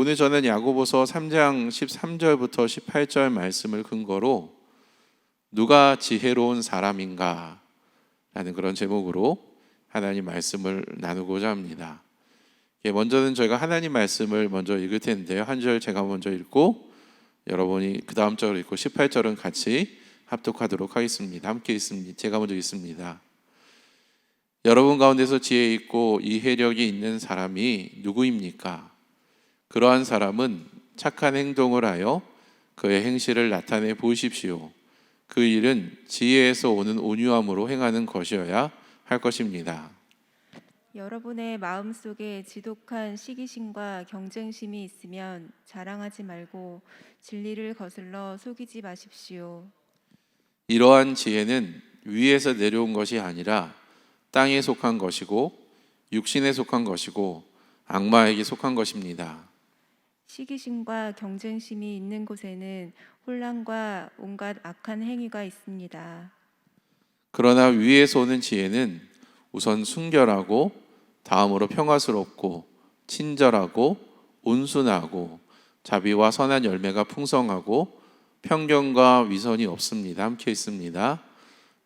오늘 저는 야고보서 3장 13절부터 18절 말씀을 근거로 누가 지혜로운 사람인가 라는 그런 제목으로 하나님 말씀을 나누고자 합니다. 먼저는 저희가 하나님 말씀을 먼저 읽을 텐데요. 한 절 제가 먼저 읽고 여러분이 그 다음 절을 읽고 18절은 같이 합독하도록 하겠습니다. 함께 읽습니다. 제가 먼저 읽습니다. 여러분 가운데서 지혜 있고 이해력이 있는 사람이 누구입니까? 그러한 사람은 착한 행동을 하여 그의 행실을 나타내 보십시오. 그 일은 지혜에서 오는 온유함으로 행하는 것이어야 할 것입니다. 여러분의 마음속에 지독한 시기심과 경쟁심이 있으면 자랑하지 말고 진리를 거슬러 속이지 마십시오. 이러한 지혜는 위에서 내려온 것이 아니라 땅에 속한 것이고 육신에 속한 것이고 악마에게 속한 것입니다. 시기심과 경쟁심이 있는 곳에는 혼란과 온갖 악한 행위가 있습니다. 그러나 위에서 오는 지혜는 우선 순결하고 다음으로 평화스럽고 친절하고 온순하고 자비와 선한 열매가 풍성하고 편견과 위선이 없습니다. 함께 있습니다.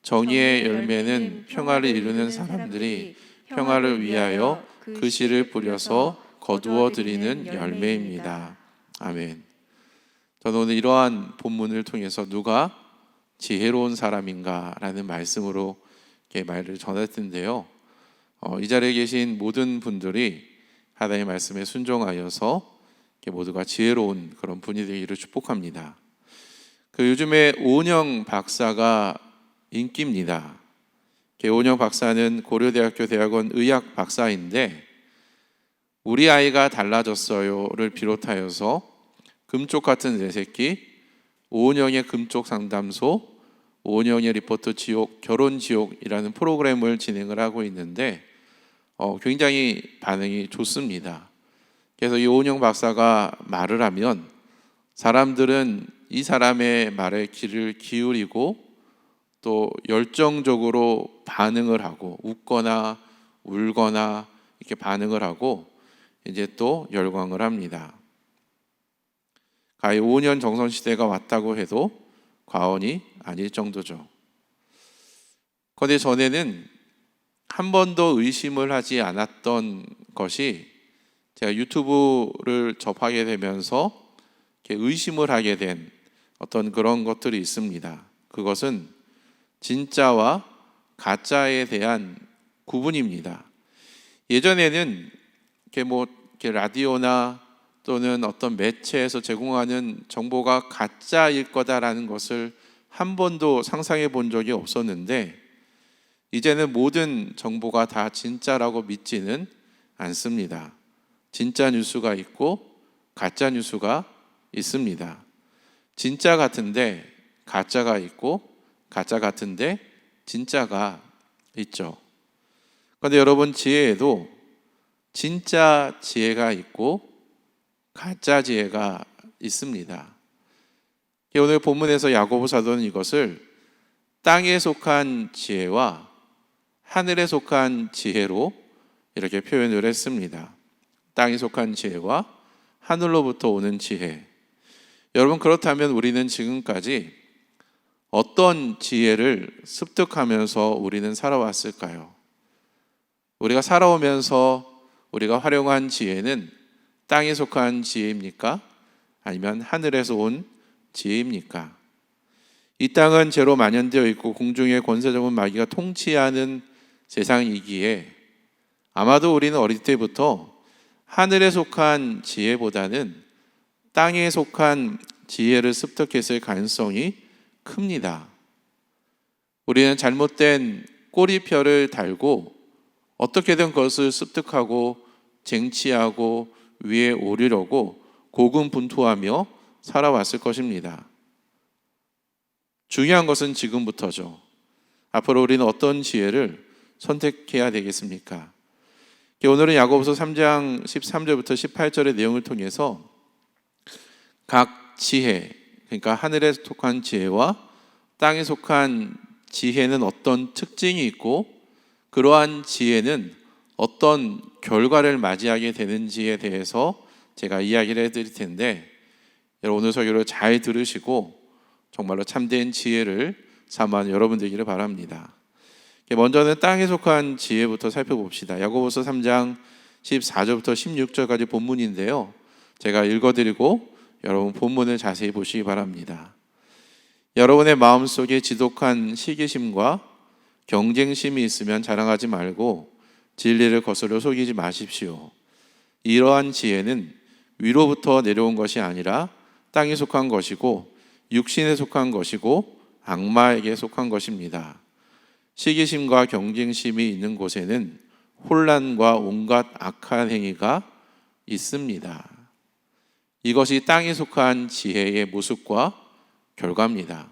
정의의 열매는 평화를 이루는 사람들이 평화를 위하여 그 씨를 뿌려서 거두어 드리는 열매입니다. 아멘. 저는 오늘 이러한 본문을 통해서 누가 지혜로운 사람인가 라는 말씀으로 이렇게 말을 전할 텐데요. 이 자리에 계신 모든 분들이 하나님의 말씀에 순종하여서 모두가 지혜로운 그런 분이 되기를 축복합니다. 요즘에 오은영 박사가 인기입니다. 오은영 박사는 고려대학교 대학원 의학 박사인데 우리 아이가 달라졌어요를 비롯하여서 금쪽 같은 내 새끼, 오은영의 금쪽 상담소, 오은영의 리포트 지옥, 결혼 지옥이라는 프로그램을 진행을 하고 있는데 굉장히 반응이 좋습니다. 그래서 이 오은영 박사가 말을 하면 사람들은 이 사람의 말에 귀를 기울이고 또 열정적으로 반응을 하고 웃거나 울거나 이렇게 반응을 하고 이제 또 열광을 합니다. 가히 5년 정선시대가 왔다고 해도 과언이 아닐 정도죠. 그런데 전에는 한 번도 의심을 하지 않았던 것이 제가 유튜브를 접하게 되면서 의심을 하게 된 어떤 그런 것들이 있습니다. 그것은 진짜와 가짜에 대한 구분입니다. 예전에는 라디오나 또는 어떤 매체에서 제공하는 정보가 가짜일 거다라는 것을 한 번도 상상해 본 적이 없었는데 이제는 모든 정보가 다 진짜라고 믿지는 않습니다. 진짜 뉴스가 있고 가짜 뉴스가 있습니다. 진짜 같은데 가짜가 있고 가짜 같은데 진짜가 있죠. 그런데 여러분, 지혜에도 진짜 지혜가 있고 가짜 지혜가 있습니다. 오늘 본문에서 야고보 사도는 이것을 땅에 속한 지혜와 하늘에 속한 지혜로 이렇게 표현을 했습니다. 땅에 속한 지혜와 하늘로부터 오는 지혜. 여러분, 그렇다면 우리는 지금까지 어떤 지혜를 습득하면서 우리는 살아왔을까요? 우리가 살아오면서 우리가 활용한 지혜는 땅에 속한 지혜입니까? 아니면 하늘에서 온 지혜입니까? 이 땅은 죄로 만연되어 있고 공중의 권세 잡은 마귀가 통치하는 세상이기에 아마도 우리는 어릴 때부터 하늘에 속한 지혜보다는 땅에 속한 지혜를 습득했을 가능성이 큽니다. 우리는 잘못된 꼬리표를 달고 어떻게든 그것을 습득하고 쟁취하고 위에 오르려고 고군분투하며 살아왔을 것입니다. 중요한 것은 지금부터죠. 앞으로 우리는 어떤 지혜를 선택해야 되겠습니까? 오늘은 야고보서 3장 13절부터 18절의 내용을 통해서 각 지혜, 그러니까 하늘에 속한 지혜와 땅에 속한 지혜는 어떤 특징이 있고 그러한 지혜는 어떤 결과를 맞이하게 되는지에 대해서 제가 이야기를 해드릴 텐데 여러분 오늘 설교를 잘 들으시고 정말로 참된 지혜를 삼아 여러분 되기를 바랍니다. 먼저는 땅에 속한 지혜부터 살펴봅시다. 야고보서 3장 14절부터 16절까지 본문인데요, 제가 읽어드리고 여러분 본문을 자세히 보시기 바랍니다. 여러분의 마음속에 지독한 시기심과 경쟁심이 있으면 자랑하지 말고 진리를 거스려 속이지 마십시오. 이러한 지혜는 위로부터 내려온 것이 아니라 땅에 속한 것이고 육신에 속한 것이고 악마에게 속한 것입니다. 시기심과 경쟁심이 있는 곳에는 혼란과 온갖 악한 행위가 있습니다. 이것이 땅에 속한 지혜의 모습과 결과입니다.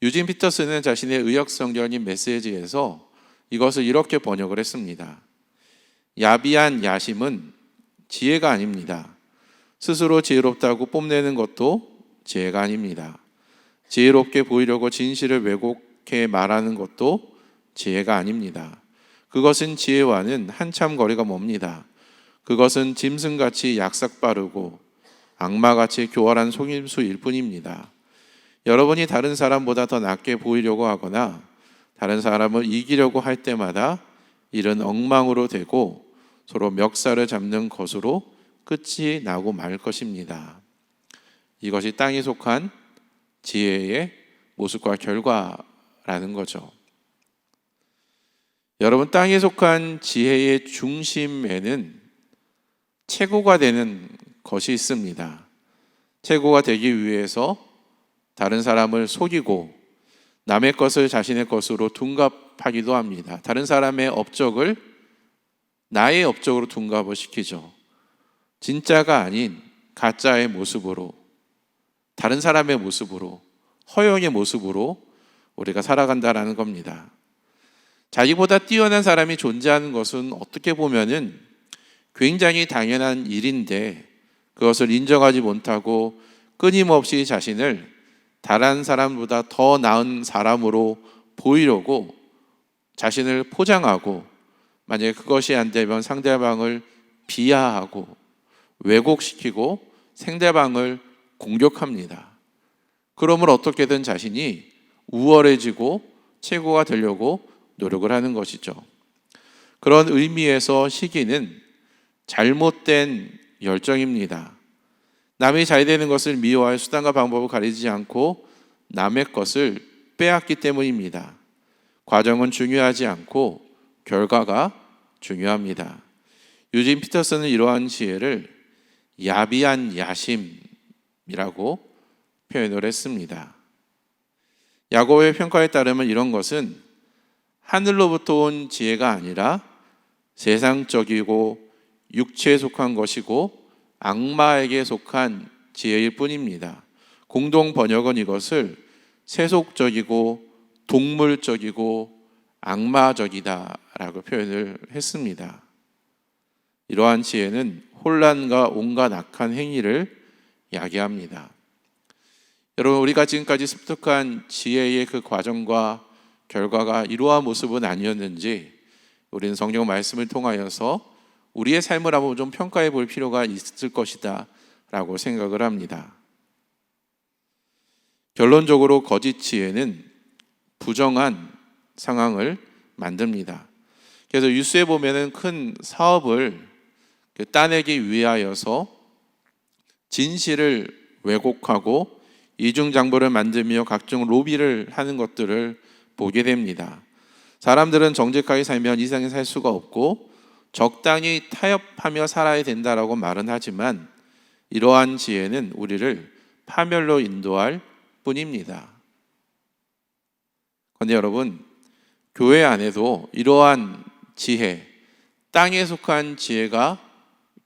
유진 피터스는 자신의 의역성경인 메시지에서 이것을 이렇게 번역을 했습니다. 야비한 야심은 지혜가 아닙니다. 스스로 지혜롭다고 뽐내는 것도 지혜가 아닙니다. 지혜롭게 보이려고 진실을 왜곡해 말하는 것도 지혜가 아닙니다. 그것은 지혜와는 한참 거리가 멉니다. 그것은 짐승같이 약삭빠르고 악마같이 교활한 속임수일 뿐입니다. 여러분이 다른 사람보다 더 낫게 보이려고 하거나 다른 사람을 이기려고 할 때마다 일은 엉망으로 되고 서로 멱살을 잡는 것으로 끝이 나고 말 것입니다. 이것이 땅에 속한 지혜의 모습과 결과라는 거죠. 여러분, 땅에 속한 지혜의 중심에는 최고가 되는 것이 있습니다. 최고가 되기 위해서 다른 사람을 속이고 남의 것을 자신의 것으로 둔갑하기도 합니다. 다른 사람의 업적을 나의 업적으로 둔갑을 시키죠. 진짜가 아닌 가짜의 모습으로, 다른 사람의 모습으로, 허영의 모습으로 우리가 살아간다라는 겁니다. 자기보다 뛰어난 사람이 존재하는 것은 어떻게 보면은 굉장히 당연한 일인데 그것을 인정하지 못하고 끊임없이 자신을 다른 사람보다 더 나은 사람으로 보이려고 자신을 포장하고, 만약에 그것이 안 되면 상대방을 비하하고 왜곡시키고 상대방을 공격합니다. 그러므로 어떻게든 자신이 우월해지고 최고가 되려고 노력을 하는 것이죠. 그런 의미에서 시기는 잘못된 열정입니다. 남이 잘 되는 것을 미워할 수단과 방법을 가리지 않고 남의 것을 빼앗기 때문입니다. 과정은 중요하지 않고 결과가 중요합니다. 유진 피터스는 이러한 지혜를 야비한 야심이라고 표현을 했습니다. 야고보의 평가에 따르면 이런 것은 하늘로부터 온 지혜가 아니라 세상적이고 육체에 속한 것이고 악마에게 속한 지혜일 뿐입니다. 공동 번역은 이것을 세속적이고 동물적이고 악마적이다라고 표현을 했습니다. 이러한 지혜는 혼란과 온갖 악한 행위를 야기합니다. 여러분, 우리가 지금까지 습득한 지혜의 그 과정과 결과가 이러한 모습은 아니었는지 우리는 성경 말씀을 통하여서 우리의 삶을 한번 좀 평가해 볼 필요가 있을 것이다 라고 생각을 합니다. 결론적으로 거짓 지혜는 부정한 상황을 만듭니다. 그래서 뉴스에 보면은 큰 사업을 따내기 위하여서 진실을 왜곡하고 이중장부를 만들며 각종 로비를 하는 것들을 보게 됩니다. 사람들은 정직하게 살면 이상히 살 수가 없고 적당히 타협하며 살아야 된다라고 말은 하지만 이러한 지혜는 우리를 파멸로 인도할 뿐입니다. 그런데 여러분, 교회 안에도 이러한 지혜, 땅에 속한 지혜가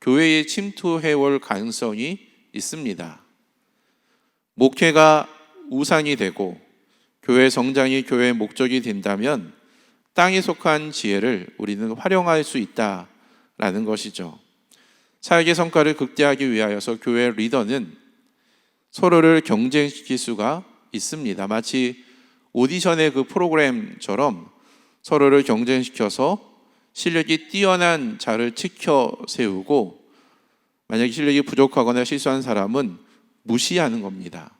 교회에 침투해올 가능성이 있습니다. 목회가 우상이 되고 교회 성장이 교회의 목적이 된다면 땅에 속한 지혜를 우리는 활용할 수 있다라는 것이죠. 사역의 성과를 극대화하기 위하여서 교회 리더는 서로를 경쟁시킬 수가 있습니다. 마치 오디션의 그 프로그램처럼 서로를 경쟁시켜서 실력이 뛰어난 자를 치켜 세우고 만약에 실력이 부족하거나 실수한 사람은 무시하는 겁니다.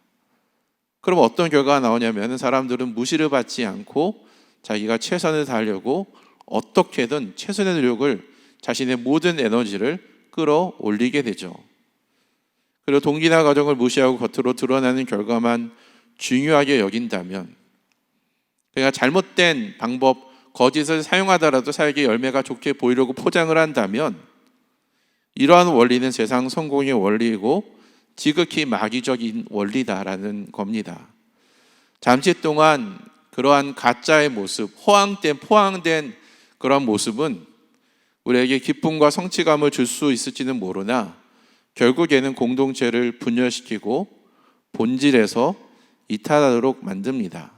그럼 어떤 결과가 나오냐면 사람들은 무시를 받지 않고 자기가 최선을 다하려고 어떻게든 최선의 노력을, 자신의 모든 에너지를 끌어올리게 되죠. 그리고 동기나 과정을 무시하고 겉으로 드러나는 결과만 중요하게 여긴다면, 그러니까 잘못된 방법, 거짓을 사용하더라도 사에게 열매가 좋게 보이려고 포장을 한다면, 이러한 원리는 세상 성공의 원리이고 지극히 마귀적인 원리다라는 겁니다. 잠시 동안 그러한 가짜의 모습, 포항된 그러한 모습은 우리에게 기쁨과 성취감을 줄 수 있을지는 모르나 결국에는 공동체를 분열시키고 본질에서 이탈하도록 만듭니다.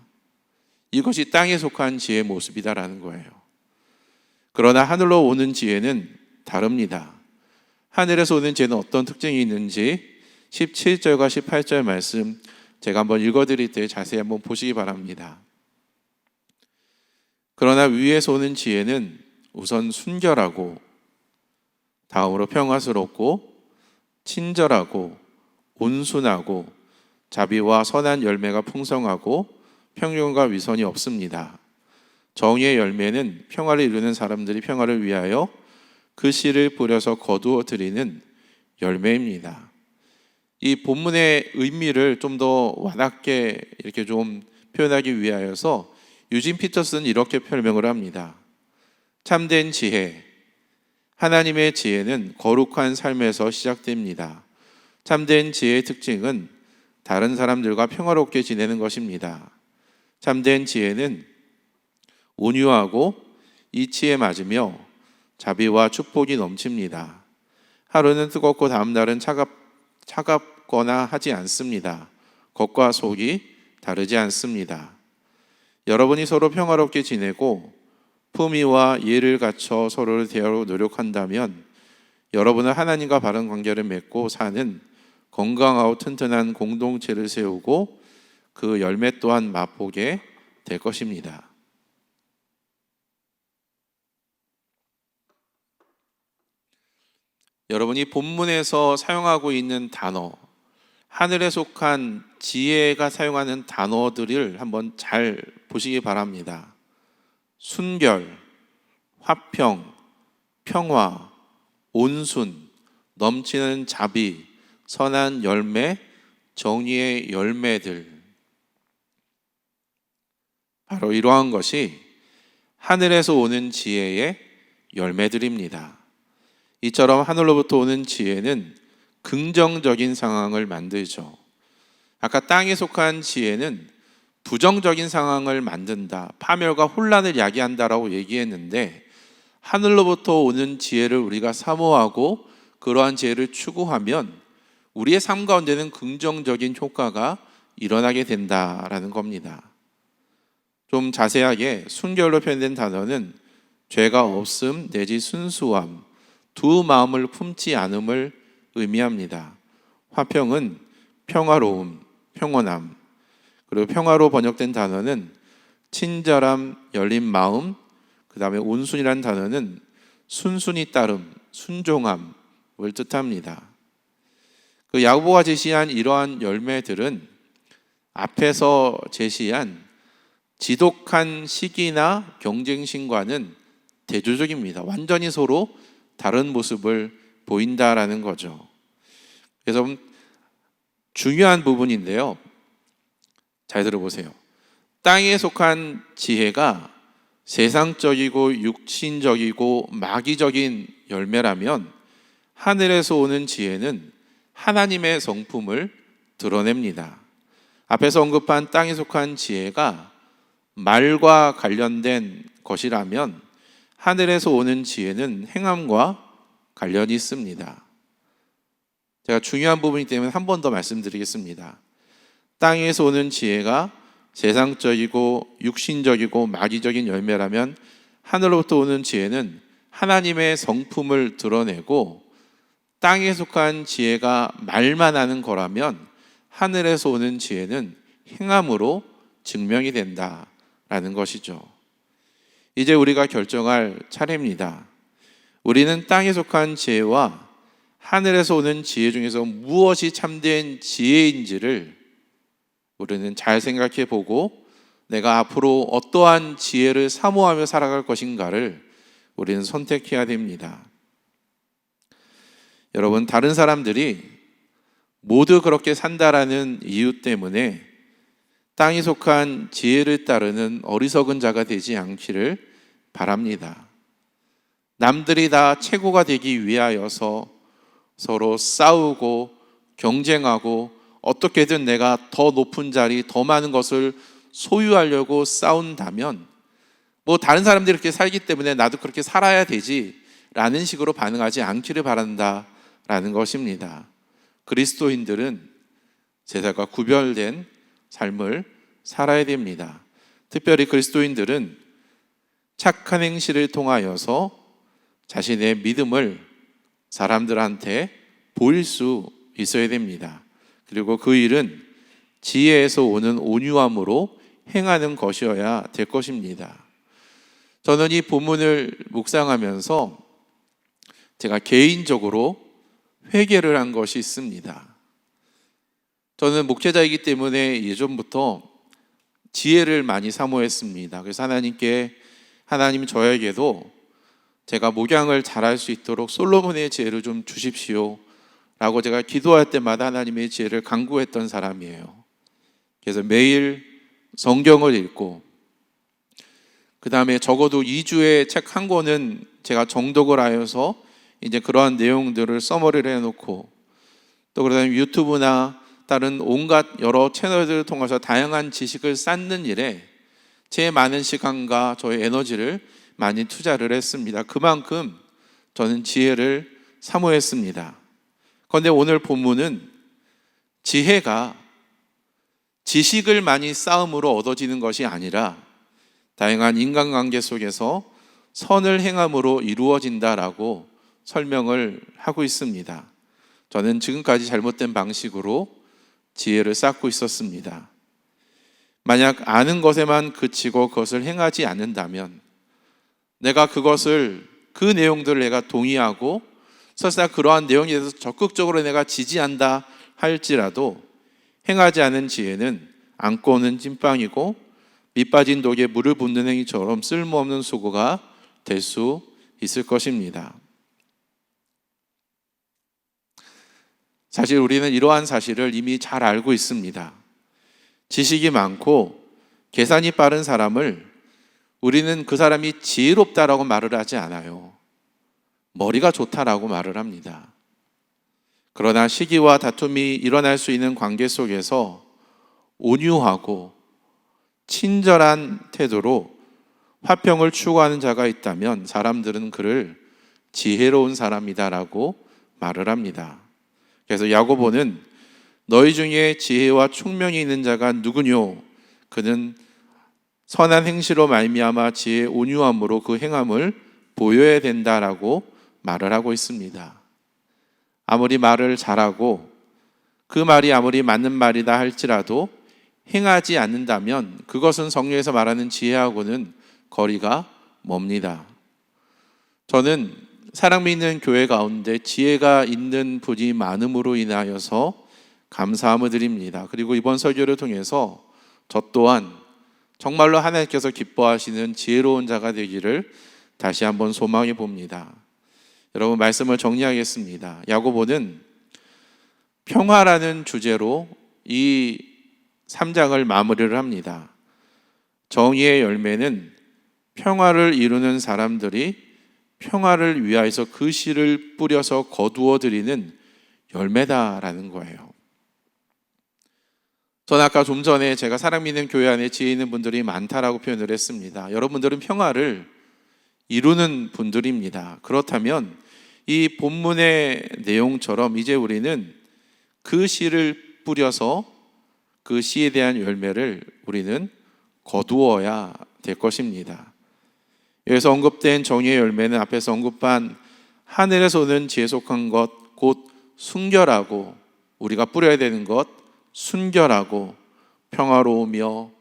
이것이 땅에 속한 지혜의 모습이다라는 거예요. 그러나 하늘로 오는 지혜는 다릅니다. 하늘에서 오는 지혜는 어떤 특징이 있는지 17절과 18절 말씀 제가 한번 읽어드릴 때 자세히 한번 보시기 바랍니다. 그러나 위에서 오는 지혜는 우선 순결하고, 다음으로 평화스럽고 친절하고 온순하고 자비와 선한 열매가 풍성하고 평균과 위선이 없습니다. 정의의 열매는 평화를 이루는 사람들이 평화를 위하여 그 씨를 뿌려서 거두어 드리는 열매입니다. 이 본문의 의미를 좀 더 와닿게 이렇게 좀 표현하기 위하여서 유진 피터스는 이렇게 설명을 합니다. 참된 지혜, 하나님의 지혜는 거룩한 삶에서 시작됩니다. 참된 지혜의 특징은 다른 사람들과 평화롭게 지내는 것입니다. 참된 지혜는 온유하고 이치에 맞으며 자비와 축복이 넘칩니다. 하루는 뜨겁고 다음 날은 차갑거나 하지 않습니다. 겉과 속이 다르지 않습니다. 여러분이 서로 평화롭게 지내고 품위와 예를 갖춰 서로를 대하려 노력한다면 여러분은 하나님과 바른 관계를 맺고 사는 건강하고 튼튼한 공동체를 세우고 그 열매 또한 맛보게 될 것입니다. 여러분이 본문에서 사용하고 있는 단어, 하늘에 속한 지혜가 사용하는 단어들을 한번 잘 보시기 바랍니다. 순결, 화평, 평화, 온순, 넘치는 자비, 선한 열매, 정의의 열매들, 바로 이러한 것이 하늘에서 오는 지혜의 열매들입니다. 이처럼 하늘로부터 오는 지혜는 긍정적인 상황을 만들죠. 아까 땅에 속한 지혜는 부정적인 상황을 만든다, 파멸과 혼란을 야기한다라고 얘기했는데, 하늘로부터 오는 지혜를 우리가 사모하고 그러한 지혜를 추구하면 우리의 삶 가운데는 긍정적인 효과가 일어나게 된다라는 겁니다. 좀 자세하게 순결로 표현된 단어는 죄가 없음 내지 순수함, 두 마음을 품지 않음을 의미합니다. 화평은 평화로움, 평온함, 그리고 평화로 번역된 단어는 친절함, 열린 마음, 그 다음에 온순이라는 단어는 순순히 따름, 순종함을 뜻합니다. 그 야고보가 제시한 이러한 열매들은 앞에서 제시한 지독한 시기나 경쟁심과는 대조적입니다. 완전히 서로 다른 모습을 보인다라는 거죠. 그래서 중요한 부분인데요. 잘 들어보세요. 땅에 속한 지혜가 세상적이고 육신적이고 마귀적인 열매라면 하늘에서 오는 지혜는 하나님의 성품을 드러냅니다. 앞에서 언급한 땅에 속한 지혜가 말과 관련된 것이라면 하늘에서 오는 지혜는 행함과 관련이 있습니다. 제가 중요한 부분이기 때문에 한 번 더 말씀드리겠습니다. 땅에서 오는 지혜가 세상적이고 육신적이고 마귀적인 열매라면 하늘로부터 오는 지혜는 하나님의 성품을 드러내고, 땅에 속한 지혜가 말만 하는 거라면 하늘에서 오는 지혜는 행함으로 증명이 된다라는 것이죠. 이제 우리가 결정할 차례입니다. 우리는 땅에 속한 지혜와 하늘에서 오는 지혜 중에서 무엇이 참된 지혜인지를 우리는 잘 생각해 보고 내가 앞으로 어떠한 지혜를 사모하며 살아갈 것인가를 우리는 선택해야 됩니다. 여러분, 다른 사람들이 모두 그렇게 산다라는 이유 때문에 땅에 속한 지혜를 따르는 어리석은 자가 되지 않기를 바랍니다. 남들이 다 최고가 되기 위하여서 서로 싸우고 경쟁하고 어떻게든 내가 더 높은 자리, 더 많은 것을 소유하려고 싸운다면 뭐 다른 사람들이 그렇게 살기 때문에 나도 그렇게 살아야 되지 라는 식으로 반응하지 않기를 바란다라는 것입니다. 그리스도인들은 세상과 구별된 삶을 살아야 됩니다. 특별히 그리스도인들은 착한 행실을 통하여서 자신의 믿음을 사람들한테 보일 수 있어야 됩니다. 그리고 그 일은 지혜에서 오는 온유함으로 행하는 것이어야 될 것입니다. 저는 이 본문을 묵상하면서 제가 개인적으로 회개를 한 것이 있습니다. 저는 목회자이기 때문에 예전부터 지혜를 많이 사모했습니다. 그래서 하나님께 하나님 저에게도 제가 목양을 잘할 수 있도록 솔로몬의 지혜를 좀 주십시오 라고 제가 기도할 때마다 하나님의 지혜를 간구했던 사람이에요. 그래서 매일 성경을 읽고 그 다음에 적어도 2주에 책 한 권은 제가 정독을 하여서 이제 그러한 내용들을 써머리를 해놓고 또 그다음에 유튜브나 다른 온갖 여러 채널들을 통해서 다양한 지식을 쌓는 일에 제 많은 시간과 저의 에너지를 많이 투자를 했습니다. 그만큼 저는 지혜를 사모했습니다. 그런데 오늘 본문은 지혜가 지식을 많이 쌓음으로 얻어지는 것이 아니라 다양한 인간관계 속에서 선을 행함으로 이루어진다라고 설명을 하고 있습니다. 저는 지금까지 잘못된 방식으로 지혜를 쌓고 있었습니다. 만약 아는 것에만 그치고 그것을 행하지 않는다면 내가 그 내용들을 내가 동의하고 설사 그러한 내용에 대해서 적극적으로 내가 지지한다 할지라도 행하지 않은 지혜는 안고 오는 찐빵이고 밑빠진 독에 물을 붓는 행위처럼 쓸모없는 수고가 될 수 있을 것입니다. 사실 우리는 이러한 사실을 이미 잘 알고 있습니다. 지식이 많고 계산이 빠른 사람을 우리는 그 사람이 지혜롭다라고 말을 하지 않아요. 머리가 좋다라고 말을 합니다. 그러나 시기와 다툼이 일어날 수 있는 관계 속에서 온유하고 친절한 태도로 화평을 추구하는 자가 있다면 사람들은 그를 지혜로운 사람이다라고 말을 합니다. 그래서 야고보는 너희 중에 지혜와 총명이 있는 자가 누구뇨? 그는 선한 행실로 말미암아 지혜의 온유함으로 그 행함을 보여야 된다라고 말을 하고 있습니다. 아무리 말을 잘하고 그 말이 아무리 맞는 말이다 할지라도 행하지 않는다면 그것은 성경에서 말하는 지혜하고는 거리가 멉니다. 저는 사랑 있는 교회 가운데 지혜가 있는 분이 많음으로 인하여서 감사함을 드립니다. 그리고 이번 설교를 통해서 저 또한 정말로 하나님께서 기뻐하시는 지혜로운 자가 되기를 다시 한번 소망해 봅니다. 여러분, 말씀을 정리하겠습니다. 야고보는 평화라는 주제로 이 3장을 마무리를 합니다. 정의의 열매는 평화를 이루는 사람들이 평화를 위하여서 그 씨를 뿌려서 거두어 드리는 열매다라는 거예요. 저는 아까 좀 전에 제가 사랑 믿는 교회 안에 지혜 있는 분들이 많다라고 표현을 했습니다. 여러분들은 평화를 이루는 분들입니다. 그렇다면 이 본문의 내용처럼 이제 우리는 그 씨를 뿌려서 그 씨에 대한 열매를 우리는 거두어야 될 것입니다. 여기서 언급된 정의의 열매는 앞에서 언급한 하늘에서 오는 지혜 속한 것, 곧 순결하고 우리가 뿌려야 되는 것, 순결하고 평화로우며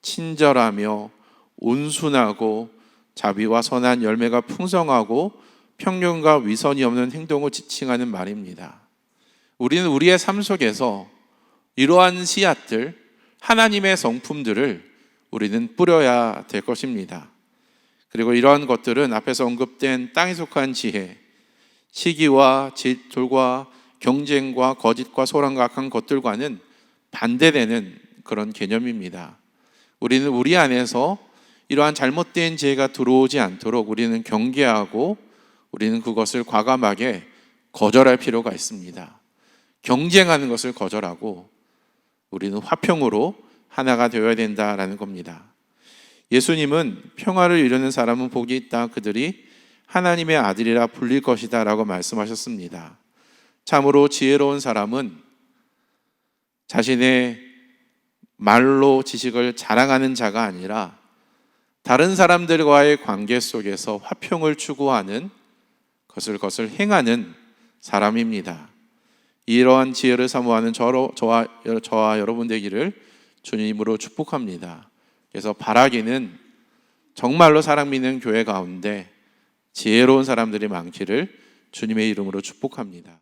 친절하며 온순하고 자비와 선한 열매가 풍성하고 편견과 위선이 없는 행동을 지칭하는 말입니다. 우리는 우리의 삶 속에서 이러한 씨앗들, 하나님의 성품들을 우리는 뿌려야 될 것입니다. 그리고 이러한 것들은 앞에서 언급된 땅에 속한 지혜, 시기와 질투와 경쟁과 거짓과 소란과 악한 것들과는 반대되는 그런 개념입니다. 우리는 우리 안에서 이러한 잘못된 지혜가 들어오지 않도록 우리는 경계하고 우리는 그것을 과감하게 거절할 필요가 있습니다. 경쟁하는 것을 거절하고 우리는 화평으로 하나가 되어야 된다라는 겁니다. 예수님은 평화를 이루는 사람은 복이 있다. 그들이 하나님의 아들이라 불릴 것이다 라고 말씀하셨습니다. 참으로 지혜로운 사람은 자신의 말로 지식을 자랑하는 자가 아니라 다른 사람들과의 관계 속에서 화평을 추구하는 그것을 행하는 사람입니다. 이러한 지혜를 사모하는 저와 여러분 되기를 주님으로 축복합니다. 그래서 바라기는 정말로 사랑 믿는 교회 가운데 지혜로운 사람들이 많기를 주님의 이름으로 축복합니다.